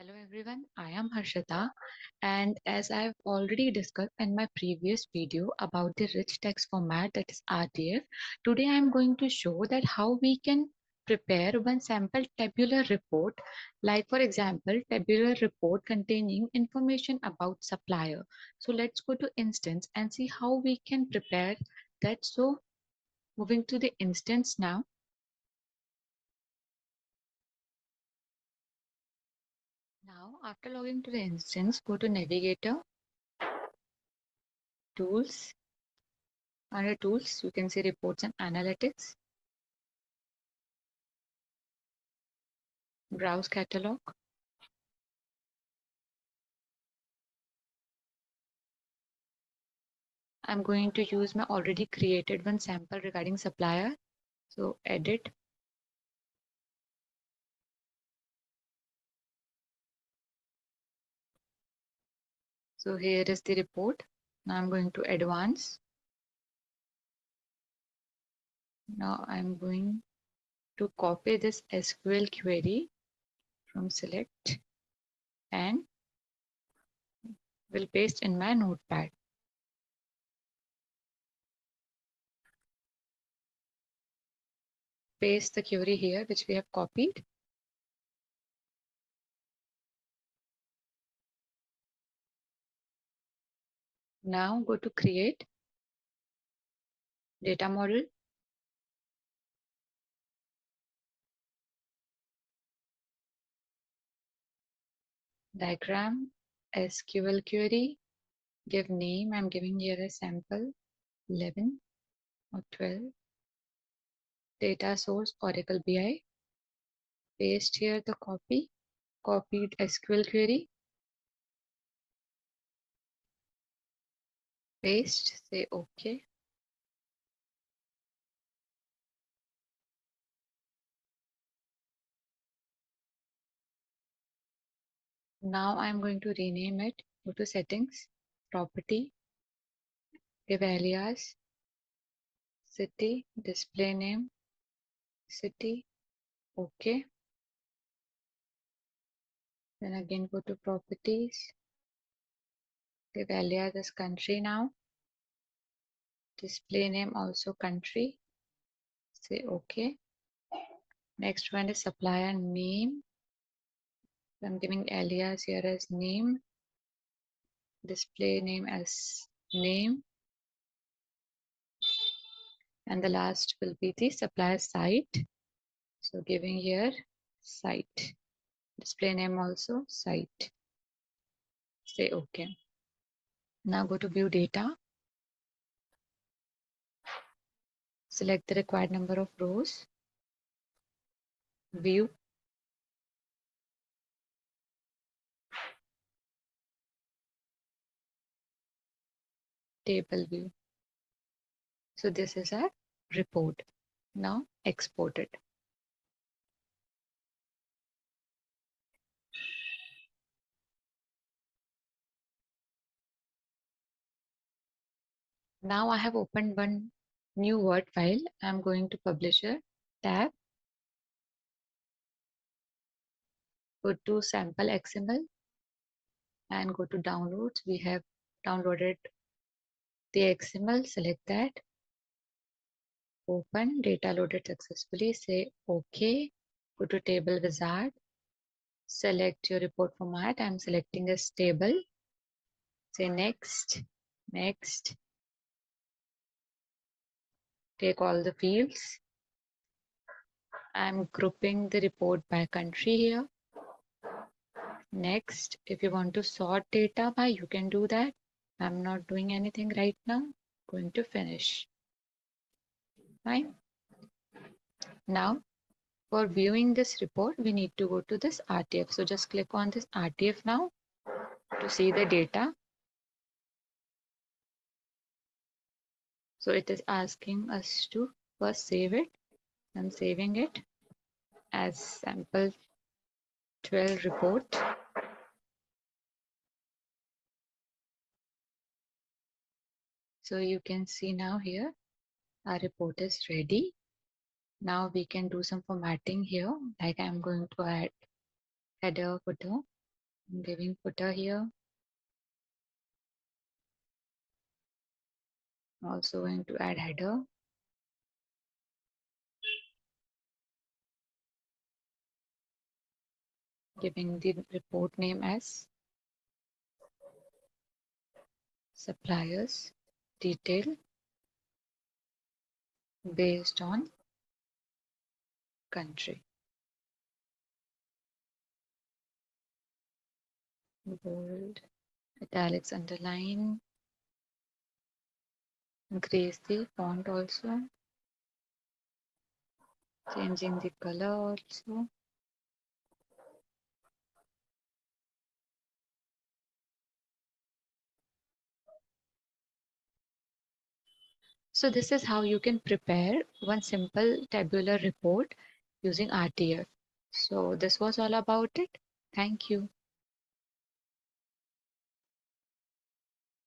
Hello everyone, I am Harshita, and as I've already discussed in my previous video about the rich text format, that is RTF, today I am going to show that how we can prepare one sample tabular report, like for example tabular report containing information about supplier. So let's go to instance and see how we can prepare that. So moving to the instance now. Now after logging to the instance, go to navigator, tools. Under tools, you can see reports and analytics, browse catalog. I'm going to use my already created one sample regarding supplier. So edit. So here is the report. Now I'm going to advance. Now I'm going to copy this SQL query from select and will paste in my notepad. Paste the query here which we have copied. Now go to create data model. Diagram, SQL query, give name. I'm giving here a sample 11 or 12. Data source Oracle BI. Paste here the copied SQL query. Paste, say OK. Now I'm going to rename it. Go to settings, property, give alias, city, display name, city, OK. Then again go to properties, give alias as country now, display name also country, say OK. Next one is supplier name. I'm giving alias here as name, display name as name, and the last will be the supplier site. So giving here site, display name also site, say OK. Now go to view data, select the required number of rows, view, table view. So this is our report. Now export it. Now I have opened one new Word file. I'm going to Publisher tab, go to sample XML and go to downloads. We have downloaded the XML, select that, open, data loaded successfully, say OK, go to table wizard, select your report format. I'm selecting as table, say next, next, take all the fields. I'm grouping the report by country here. Next, if you want to sort data by, you can do that. I'm not doing anything right now. Going to finish. Fine. Now, for viewing this report, we need to go to this RTF. So just click on this RTF now to see the data. So it is asking us to first save it. I'm saving it as sample 12 report. So you can see now here our report is ready. Now we can do some formatting here. Like I'm going to add header, footer. I'm giving footer here. Also going to add header, giving the report name as suppliers detail based on country. Bold, italics, underline, grace the font also, changing the color also. So this is how you can prepare one simple tabular report using RTF. So this was all about it. Thank you.